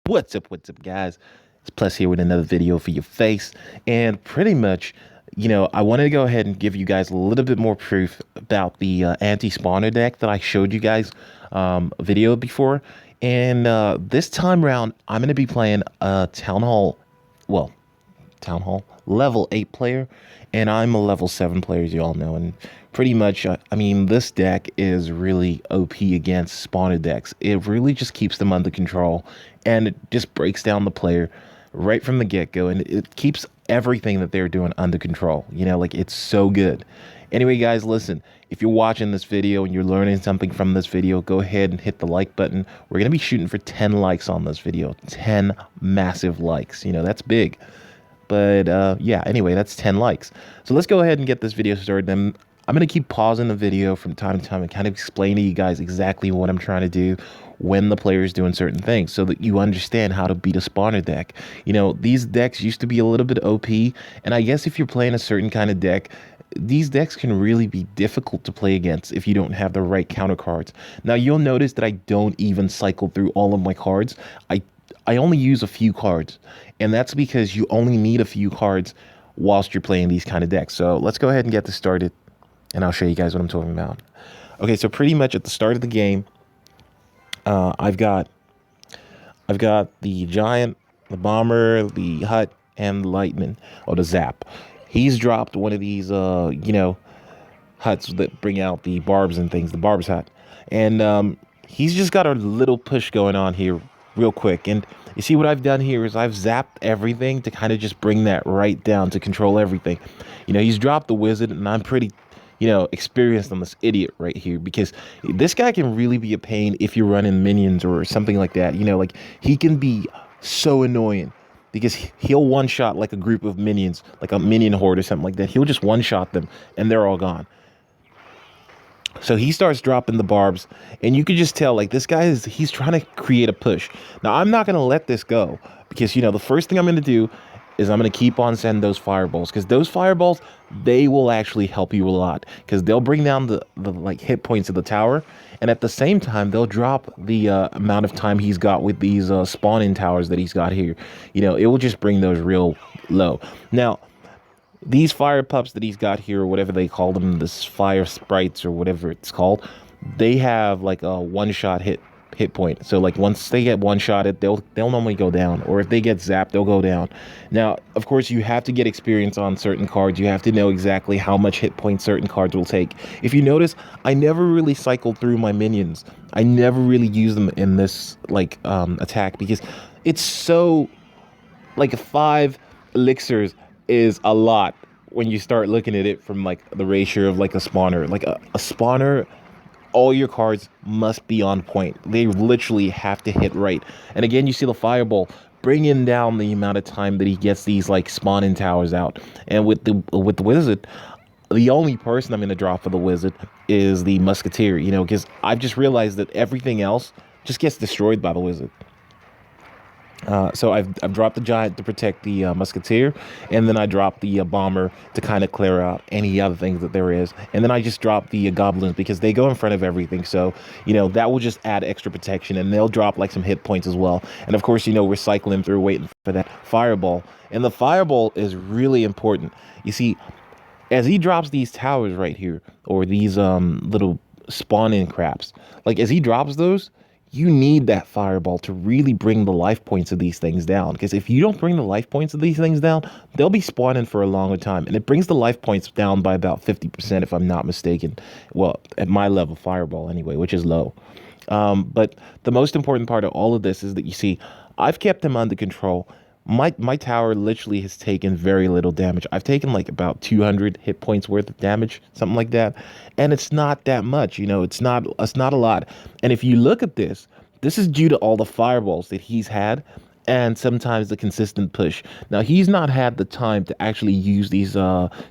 What's up, guys? It's Plus here with another video for your face. And pretty much, I wanted to go ahead and give you guys a little bit more proof about the anti-spawner deck that I showed you guys a video before. And this time around, I'm going to be playing a well, Town Hall level 8 player, and I'm a level 7 player, as you all know. And pretty much, I mean, this deck is really OP against spawner decks. It really just keeps them under control, and it just breaks down the player right from the get-go, and it keeps everything that they're doing under control. Like, it's so good. Anyway, guys, listen, if you're watching this video and you're learning something from this video, go ahead and hit the like button. We're going to be shooting for 10 likes on this video. 10 massive likes. That's big. But yeah, anyway, that's 10 likes. So let's go ahead and get this video started. And I'm going to keep pausing the video from time to time and kind of explain to you guys exactly what I'm trying to do when the player is doing certain things so that you understand how to beat a spawner deck. These decks used to be a little bit OP, and I guess if you're playing a certain kind of deck, these decks can really be difficult to play against if you don't have the right counter cards. Now, you'll notice that I don't even cycle through all of my cards. I only use a few cards, and that's because you only need a few cards whilst you're playing these kind of decks. So let's go ahead and get this started, and I'll show you guys what I'm talking about. Okay, so pretty much at the start of the game, I've got the Giant, the Bomber, the Hut, and the Lightning, or the Zap. He's dropped one of these, huts that bring out the barbs and things, the Barb's Hut. And he's just got a little push going on here real quick. And you see what I've done here is I've zapped everything to kind of just bring that right down to control everything. He's dropped the Wizard, and I'm pretty experienced on this idiot right here, because this guy can really be a pain if you're running minions or something like that. Like, he can be so annoying because he'll one-shot like a group of minions, like a minion horde or something like that. He'll just one-shot them and they're all gone. So he starts dropping the barbs, and you could just tell, like, this guy he's trying to create a push. Now, I'm not going to let this go because, the first thing I'm going to do is I'm going to keep on sending those fireballs, because those fireballs, they will actually help you a lot, because they'll bring down the like hit points of the tower, and at the same time they'll drop the amount of time he's got with these spawning towers that he's got here. It will just bring those real low. Now, these fire pups that he's got here, or whatever they call them, this fire sprites or whatever it's called, they have like a one-shot hit point. So, like, once they get one-shotted, they'll normally go down, or if they get zapped, they'll go down. Now, of course, you have to get experience on certain cards. You have to know exactly how much hit points certain cards will take. If you notice, I never really cycled through my minions. I never really use them in this attack, because it's so, like, 5 elixirs is a lot when you start looking at it from like the ratio of like a spawner. Like a spawner, all your cards must be on point. They literally have to hit right. And again, you see the fireball bringing down the amount of time that he gets these like spawning towers out. And with the Wizard, the only person I'm going to draw for the Wizard is the Musketeer, because I've just realized that everything else just gets destroyed by the Wizard. So I've dropped the Giant to protect the Musketeer, and then I dropped the Bomber to kind of clear out any other things that there is, and then I just dropped the Goblins because they go in front of everything, so that will just add extra protection, and they'll drop like some hit points as well. And of course, we're cycling through waiting for that Fireball, and the Fireball is really important. You see, as he drops these towers right here, or these little spawning craps, like as he drops those, you need that fireball to really bring the life points of these things down. Because if you don't bring the life points of these things down, they'll be spawning for a longer time. And it brings the life points down by about 50%, if I'm not mistaken. Well, at my level, fireball anyway, which is low. But the most important part of all of this is that, you see, I've kept him under control. My tower literally has taken very little damage. I've taken like about 200 hit points worth of damage, something like that. And it's not that much, it's not a lot. And if you look at this is due to all the fireballs that he's had, and sometimes the consistent push. Now, he's not had the time to actually use these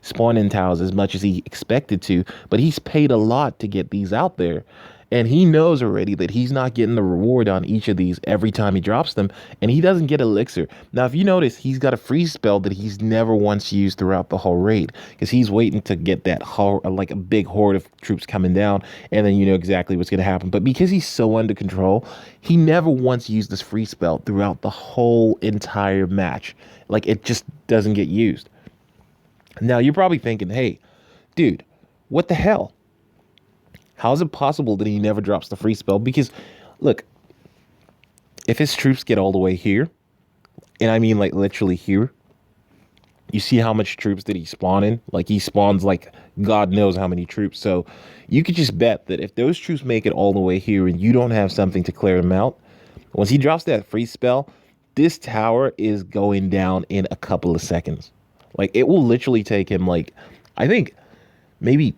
spawning towers as much as he expected to, but he's paid a lot to get these out there. And he knows already that he's not getting the reward on each of these every time he drops them, and he doesn't get elixir. Now, if you notice, he's got a freeze spell that he's never once used throughout the whole raid because he's waiting to get that like a big horde of troops coming down, and then you know exactly what's going to happen. But because he's so under control, he never once used this free spell throughout the whole entire match. Like it just doesn't get used. Now, you're probably thinking, hey, dude, what the hell? How is it possible that he never drops the free spell? Because, look, if his troops get all the way here, and I mean like literally here, you see how much troops did he spawn in? Like he spawns like God knows how many troops. So you could just bet that if those troops make it all the way here and you don't have something to clear them out, once he drops that free spell, this tower is going down in a couple of seconds. Like it will literally take him like, I think maybe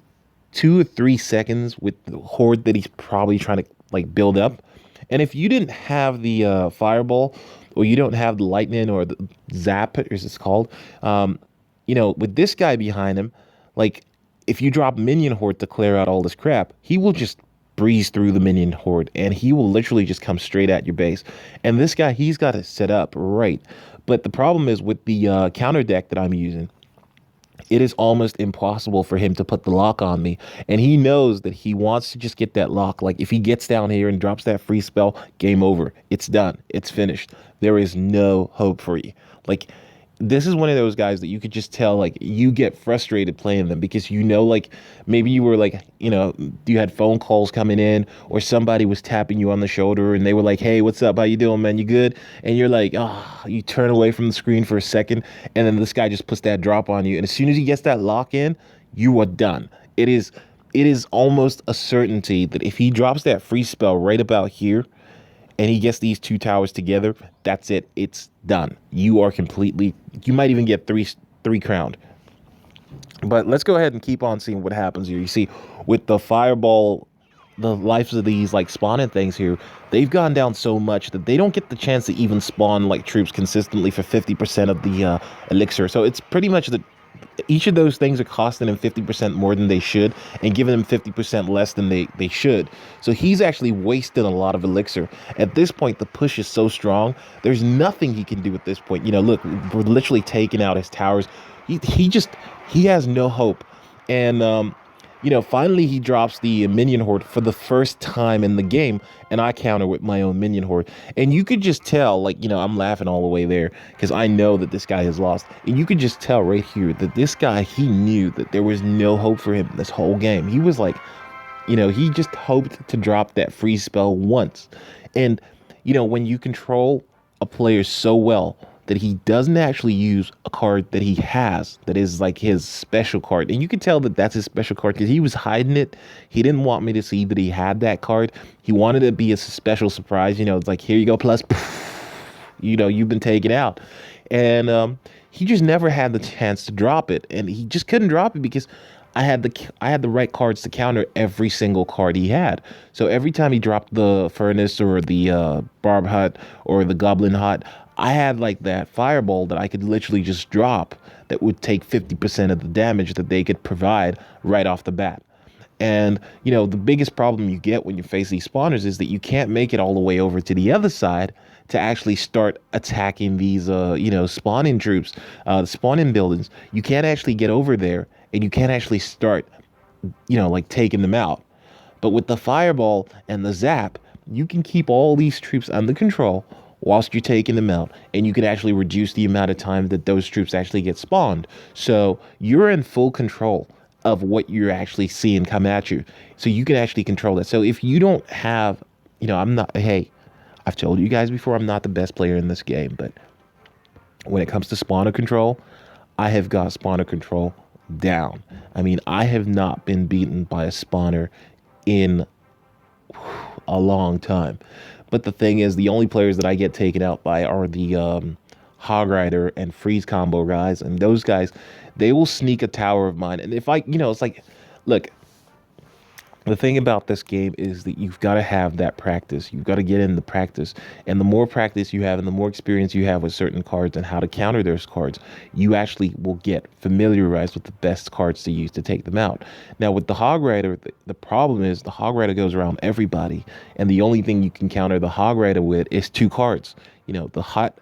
2 or 3 seconds with the horde that he's probably trying to like build up. And if you didn't have the fireball, or you don't have the lightning or the zap, as it's called, you know, with this guy behind him, like if you drop minion horde to clear out all this crap, he will just breeze through the minion horde and he will literally just come straight at your base. And this guy, he's got it set up right. But the problem is with the counter deck that I'm using, it is almost impossible for him to put the lock on me. And he knows that he wants to just get that lock. Like if he gets down here and drops that free spell, game over. It's done. It's finished. There is no hope for you. Like this is one of those guys that you could just tell, like you get frustrated playing them because you know, like maybe you were like, you know, you had phone calls coming in or somebody was tapping you on the shoulder and they were like, hey, what's up? How you doing, man? You good? And you're like, oh, you turn away from the screen for a second and then this guy just puts that drop on you. And as soon as he gets that lock in, you are done. It is almost a certainty that if he drops that free spell right about here, and he gets these two towers together, that's it. It's done. You are completely, you might even get three crowned. But let's go ahead and keep on seeing what happens here. You see, with the fireball, the lives of these like spawning things here, they've gone down so much that they don't get the chance to even spawn like troops consistently for 50% of the elixir. So it's pretty much the each of those things are costing him 50% more than they should and giving him 50% less than they should. So he's actually wasted a lot of elixir. At this point, the push is so strong. There's nothing he can do at this point. You know, look, we're literally taking out his towers. He has no hope. And, you know, finally he drops the minion horde for the first time in the game, and I counter with my own minion horde. And you could just tell, like, you know, I'm laughing all the way there because I know that this guy has lost. And you could just tell right here that this guy, he knew that there was no hope for him this whole game. He was like, you know, he just hoped to drop that free spell once. And, you know, when you control a player so well that he doesn't actually use a card that he has that is like his special card. And you can tell that that's his special card because he was hiding it. He didn't want me to see that he had that card. He wanted it to be a special surprise. You know, it's like, here you go, plus, you know, you've been taken out. And he just never had the chance to drop it. And he just couldn't drop it because I had the right cards to counter every single card he had. So every time he dropped the furnace or the barb hut or the goblin hut, I had like that fireball that I could literally just drop that would take 50% of the damage that they could provide right off the bat. And, you know, the biggest problem you get when you face these spawners is that you can't make it all the way over to the other side to actually start attacking these, you know, spawning troops, spawning buildings. You can't actually get over there and you can't actually start, you know, like taking them out. But with the fireball and the zap, you can keep all these troops under control whilst you're taking them out, and you can actually reduce the amount of time that those troops actually get spawned. So you're in full control of what you're actually seeing come at you. So you can actually control that. So if you don't have, you know, hey, I've told you guys before, I'm not the best player in this game, but when it comes to spawner control, I have got spawner control down. I mean, I have not been beaten by a spawner in a long time. But the thing is, the only players that I get taken out by are the Hog Rider and Freeze combo guys. And those guys, they will sneak a tower of mine. And if I, you know, it's like, look, The thing about this game is that you've got to have that practice. You've got to get in the practice. And the more practice you have and the more experience you have with certain cards and how to counter those cards, you actually will get familiarized with the best cards to use to take them out. Now, with the Hog Rider, the problem is the Hog Rider goes around everybody. And the only thing you can counter the Hog Rider with is two cards, the hut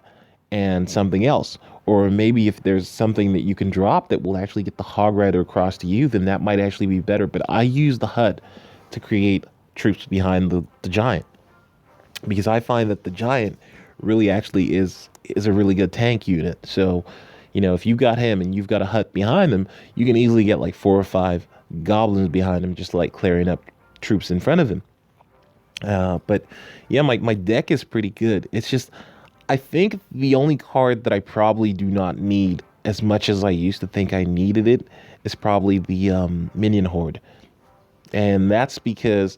and something else. Or maybe if there's something that you can drop that will actually get the Hog Rider across to you, then that might actually be better. But I use the hut to create troops behind the giant, because I find that the giant really actually is a really good tank unit. So, if you've got him and you've got a hut behind him, you can easily get like 4 or 5 goblins behind him, just like clearing up troops in front of him. But yeah, my deck is pretty good. It's just, I think the only card that I probably do not need as much as I used to think I needed it is probably the minion horde. And that's because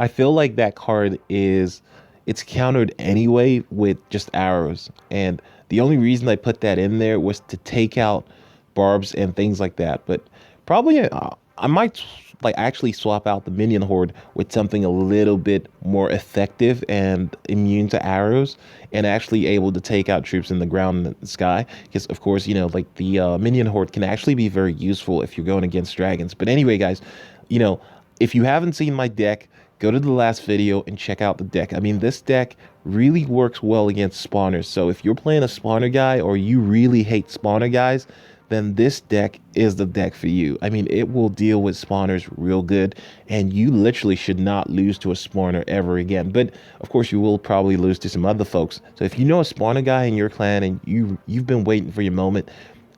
I feel like that card it's countered anyway with just arrows. And the only reason I put that in there was to take out barbs and things like that. But probably I might like actually swap out the minion horde with something a little bit more effective and immune to arrows and actually able to take out troops in the ground and the sky. Because of course, like the minion horde can actually be very useful if you're going against dragons. But anyway, guys, if you haven't seen my deck, go to the last video and check out the deck. I mean, this deck really works well against spawners. So if you're playing a spawner guy or you really hate spawner guys, then this deck is the deck for you. I mean, it will deal with spawners real good, and you literally should not lose to a spawner ever again. But of course, you will probably lose to some other folks. So if you know a spawner guy in your clan and you've been waiting for your moment,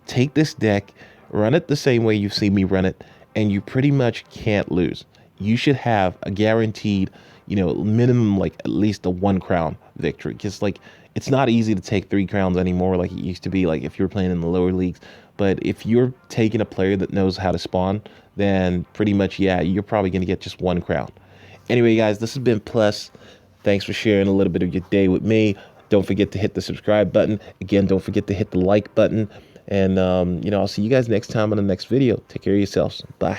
take this deck, run it the same way you've seen me run it, and you pretty much can't lose. You should have a guaranteed, minimum like at least a 1 crown victory. Because like it's not easy to take 3 crowns anymore like it used to be. Like if you're playing in the lower leagues, but if you're taking a player that knows how to spawn, then pretty much you're probably gonna get just 1 crown. Anyway, guys, this has been Plus. Thanks for sharing a little bit of your day with me. Don't forget to hit the subscribe button. Again, don't forget to hit the like button. And I'll see you guys next time on the next video. Take care of yourselves. Bye.